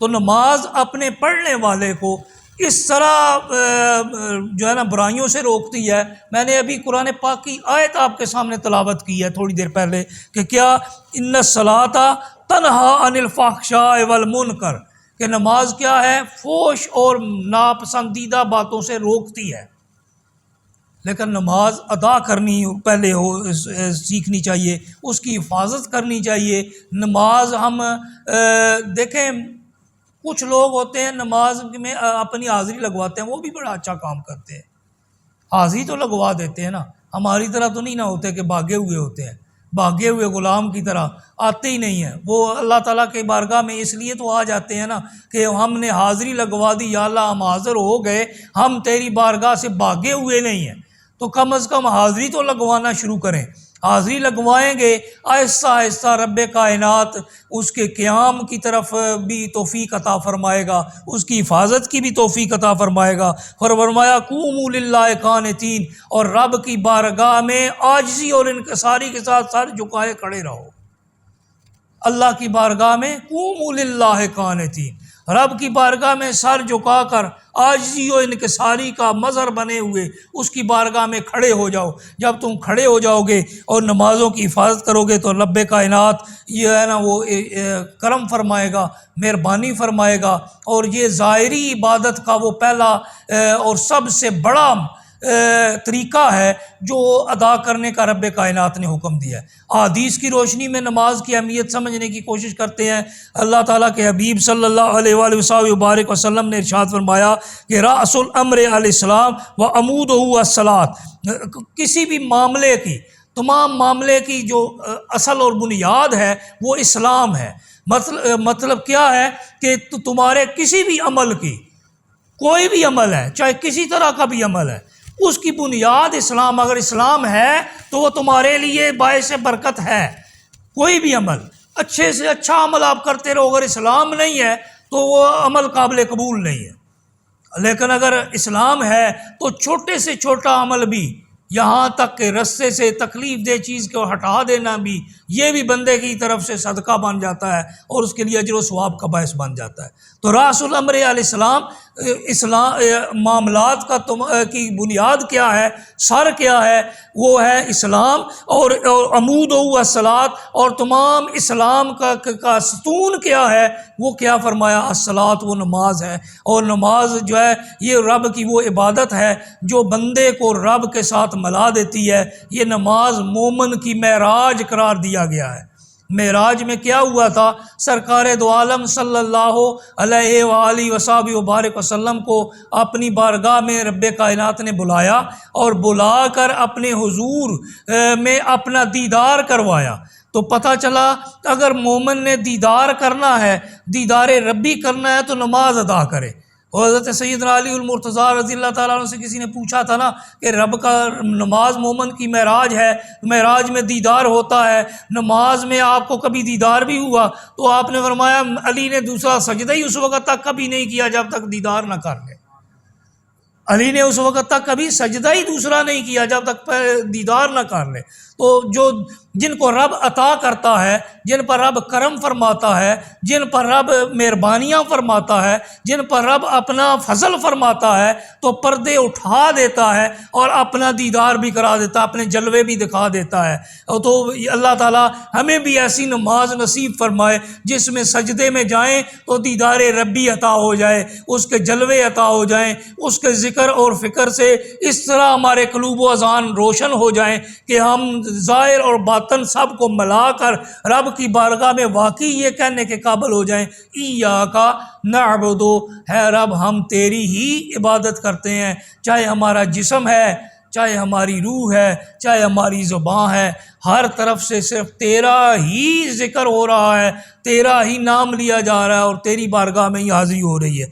تو نماز اپنے پڑھنے والے کو اس طرح جو ہے نا برائیوں سے روکتی ہے۔ میں نے ابھی قرآن پاک کی آیت آپ کے سامنے تلاوت کی ہے تھوڑی دیر پہلے کہ کیا ان الصلاۃ تنہی عن الفحشاء والمنکر، کہ نماز کیا ہے، فحش اور ناپسندیدہ باتوں سے روکتی ہے۔ لیکن نماز ادا کرنی پہلے سیکھنی چاہیے، اس کی حفاظت کرنی چاہیے۔ نماز ہم دیکھیں کچھ لوگ ہوتے ہیں نماز میں اپنی حاضری لگواتے ہیں، وہ بھی بڑا اچھا کام کرتے ہیں، حاضری تو لگوا دیتے ہیں نا، ہماری طرح تو نہیں نہ ہوتے کہ بھاگے ہوئے ہوتے ہیں، بھاگے ہوئے غلام کی طرح آتے ہی نہیں ہیں۔ وہ اللہ تعالیٰ کے بارگاہ میں اس لیے تو آ جاتے ہیں نا کہ ہم نے حاضری لگوا دی، یا اللہ ہم حاضر ہو گئے، ہم تیری بارگاہ سے بھاگے ہوئے نہیں ہیں، تو کم از کم حاضری تو لگوانا شروع کریں۔ حاضری لگوائیں گے آہستہ آہستہ رب کائنات اس کے قیام کی طرف بھی توفیق عطا فرمائے گا، اس کی حفاظت کی بھی توفیق عطا فرمائے گا۔ فرمایا قوموا للہ قانتین، اور رب کی بارگاہ میں عاجزی اور انکساری کے ساتھ سر جھکائے کھڑے رہو۔ اللہ کی بارگاہ میں قوموا للہ قانتین، رب کی بارگاہ میں سر جھکا کر عاجزی و انکساری کا مظہر بنے ہوئے اس کی بارگاہ میں کھڑے ہو جاؤ۔ جب تم کھڑے ہو جاؤ گے اور نمازوں کی حفاظت کرو گے تو رب کائنات یہ ہے نا وہ کرم فرمائے گا، مہربانی فرمائے گا، اور یہ ظاہری عبادت کا وہ پہلا اور سب سے بڑا طریقہ ہے جو ادا کرنے کا رب کائنات نے حکم دیا ہے۔ احادیث کی روشنی میں نماز کی اہمیت سمجھنے کی کوشش کرتے ہیں۔ اللہ تعالیٰ کے حبیب صلی اللہ علیہ وآلہ وبارک وسلم نے ارشاد فرمایا کہ رأس الامر علیہ السلام و عمودہ الصلاۃ، کسی بھی معاملے کی، تمام معاملے کی جو اصل اور بنیاد ہے وہ اسلام ہے۔ مطلب کیا ہے کہ تمہارے کسی بھی عمل کی، کوئی بھی عمل ہے چاہے کسی طرح کا بھی عمل ہے، اس کی بنیاد اسلام، اگر اسلام ہے تو وہ تمہارے لیے باعث برکت ہے۔ کوئی بھی عمل، اچھے سے اچھا عمل آپ کرتے رہو، اگر اسلام نہیں ہے تو وہ عمل قابل قبول نہیں ہے۔ لیکن اگر اسلام ہے تو چھوٹے سے چھوٹا عمل بھی، یہاں تک کہ رستے سے تکلیف دہ چیز کو ہٹا دینا بھی، یہ بھی بندے کی طرف سے صدقہ بن جاتا ہے اور اس کے لیے اجر و ثواب کا باعث بن جاتا ہے۔ تو راس الامر علیہ السلام معاملات کی بنیاد کیا ہے، سر کیا ہے، وہ ہے اسلام، اور عمود و الصلاۃ، اور تمام اسلام کا ستون کیا ہے، وہ کیا فرمایا، الصلاۃ، وہ نماز ہے۔ اور نماز جو ہے یہ رب کی وہ عبادت ہے جو بندے کو رب کے ساتھ ملا دیتی ہے۔ یہ نماز مومن کی معراج قرار دیا گیا ہے۔ معراج میں کیا ہوا تھا، سرکار دو عالم صلی اللہ علیہ وآلہ وصحبہ وبارک وسلم کو اپنی بارگاہ میں رب کائنات نے بلایا، اور بلا کر اپنے حضور میں اپنا دیدار کروایا۔ تو پتہ چلا اگر مومن نے دیدار کرنا ہے، دیدار ربی کرنا ہے، تو نماز ادا کرے۔ اور حضرت سیدنا علی المرتضیٰ رضی اللہ تعالیٰ عنہ سے کسی نے پوچھا تھا نا کہ رب کا نماز مومن کی معراج ہے، معراج میں دیدار ہوتا ہے، نماز میں آپ کو کبھی دیدار بھی ہوا؟ تو آپ نے فرمایا علی نے دوسرا سجدہ ہی اس وقت تک کبھی نہیں کیا جب تک دیدار نہ کر لے۔ علی نے اس وقت تک کبھی سجدہ ہی دوسرا نہیں کیا جب تک دیدار نہ کر لے۔ تو جن کو رب عطا کرتا ہے، جن پر رب کرم فرماتا ہے، جن پر رب مہربانیاں فرماتا ہے، جن پر رب اپنا فضل فرماتا ہے، تو پردے اٹھا دیتا ہے اور اپنا دیدار بھی کرا دیتا ہے، اپنے جلوے بھی دکھا دیتا ہے۔ تو اللہ تعالیٰ ہمیں بھی ایسی نماز نصیب فرمائے جس میں سجدے میں جائیں تو دیدار ربی عطا ہو جائے، اس کے جلوے عطا ہو جائیں، اس کے ذکر اور فکر سے اس طرح ہمارے قلوب و اذان روشن ہو جائیں کہ ہم ظاہر اور باطن سب کو ملا کر رب کی بارگاہ میں واقعی یہ کہنے کے قابل ہو جائیں، ایاک نعبد، ہے رب ہم تیری ہی عبادت کرتے ہیں، چاہے ہمارا جسم ہے، چاہے ہماری روح ہے، چاہے ہماری زبان ہے، ہر طرف سے صرف تیرا ہی ذکر ہو رہا ہے، تیرا ہی نام لیا جا رہا ہے، اور تیری بارگاہ میں ہی حاضری ہو رہی ہے۔